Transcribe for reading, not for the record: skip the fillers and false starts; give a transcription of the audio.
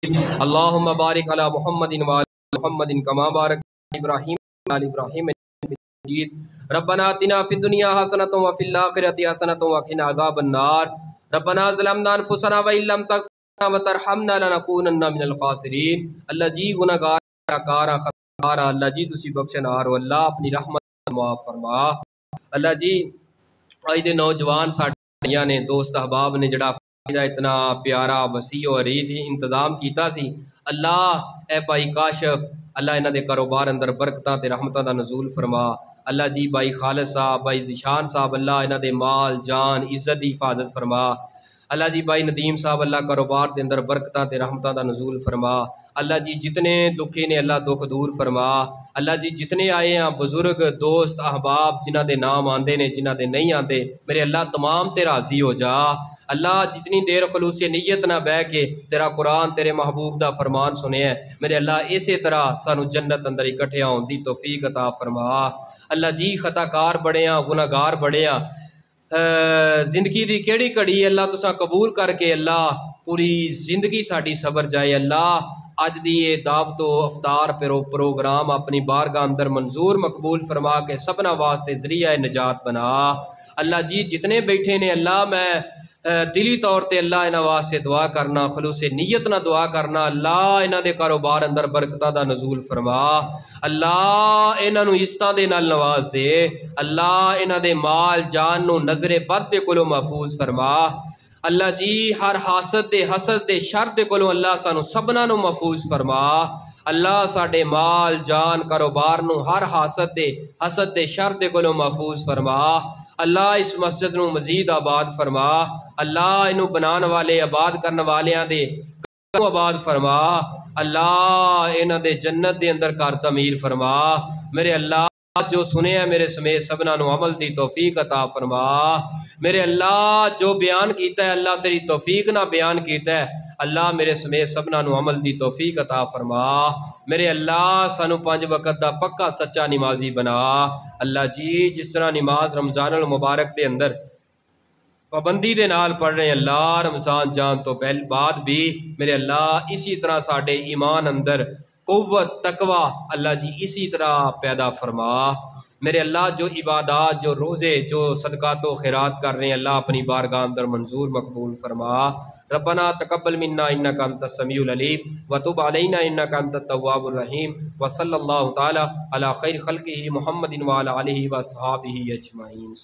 اللهم بارك على محمد وعلى محمد كما باركت على ابراهيم وعلى ابراهيم انك مجيد. ربنا آتنا في الدنيا حسنة وفي الآخرة حسنة وقنا عذاب النار. ربنا ظلمنا انفسنا وان لم تغفر لنا وترحمنا لنكونن من الخاسرین. اللہ جی گناہگار کار اللہ جی تسی بخشنہار ہو، اللہ اپنی رحمت معاف فرما. اللہ جی اج دے نوجوان ساڈیاں نے دوست احباب نے جڑا اتنا پیارا وسیع و عریض انتظام کیتا سی، اللہ اے بھائی کاشف اللہ انہاں دے کاروبار اندر برکتاں تے رحمتاں دا نزول فرما. اللہ جی بھائی خالد صاحب، بھائی ذیشان صاحب، اللہ انہاں دے مال جان عزت دی حفاظت فرما. اللہ جی بھائی ندیم صاحب، اللہ کاروبار دے اندر برکتاں تے رحمتاں دا نزول فرما. اللہ جی جتنے دکھی نے اللہ دکھ دور فرما. اللہ جی جتنے آئے ہیں بزرگ دوست احباب جنہ دے نام آندے نے جنہ دے نہیں آندے، میرے اللہ تمام تے راضی ہو جا. اللہ جتنی دیر خلوص نیت نہ بہ کے تیرا قرآن تیرے محبوب دا فرمان سنے ہیں، میرے اللہ اسی طرح سانو جنت اندر اکٹھے ہون دی توفیق عطا فرما. اللہ جی خطا کار بڑے ہاں، گناہگار بڑے ہاں، زندگی دی کیڑی کڑی اللہ تساں قبول کر کے اللہ پوری زندگی ساڈی صبر جائے. اللہ اج دی یہ دعوت و افطار پروگرام اپنی بارگاہ اندر منظور مقبول فرما کے سبنا واسطے ذریعہ نجات بنا. اللہ جی جتنے بیٹھے نے اللہ میں دلی طور تے اللہ انہاں واسطے دعا کرنا، خلوص نیت نہ دعا کرنا. اللہ انہاں دے کاروبار اندر برکتاں دا نزول فرما. اللہ انہاں نو عزتاں دے نال نواز دے. اللہ انہاں دے مال جان نو نظر بد دے کولوں محفوظ فرما. اللہ جی ہر حاسد دے شر دے کولوں اللہ سانو سبنا نو محفوظ فرما. اللہ ساڈے مال جان کاروبار نو ہر حسد دے شر دے کولوں محفوظ فرما. اللہ اس مسجد نو مزید آباد فرما. اللہ انو بنان والے آباد کرن والیاں دے آباد فرما. اللہ انہاں دے جنت دے اندر کر تعمیر فرما. میرے اللہ جو سنے ہیں میرے سمیت سبنا نو عمل دی توفیق عطا فرما. میرے اللہ جو بیان کیتا ہے اللہ تیری توفیق نہ بیان کیتا ہے، اللہ میرے سمیت سبنا نو عمل دی توفیق عطا فرما. میرے اللہ سانو 5 وقت دا پکا سچا نمازی بنا. اللہ جی جس طرح نماز رمضان المبارک دے اندر پابندی دے نال پڑھ رہے ہیں، اللہ رمضان جان تو بعد بھی میرے اللہ اسی طرح ساڈے ایمان اندر قوت تقوی اللہ جی اسی طرح پیدا فرما. میرے اللہ جو عبادات جو روزے جو صدقات و خیرات کر رہے ہیں اللہ اپنی بارگاہ اندر منظور مقبول فرما. ربنا تقبل منا انک انت السمیع العلیم وتب علینا انک انت التواب الرحیم. وصلی اللہ تعالی علی خیر خلقہ محمد وعلی آلہ وصحابہ اجمعین.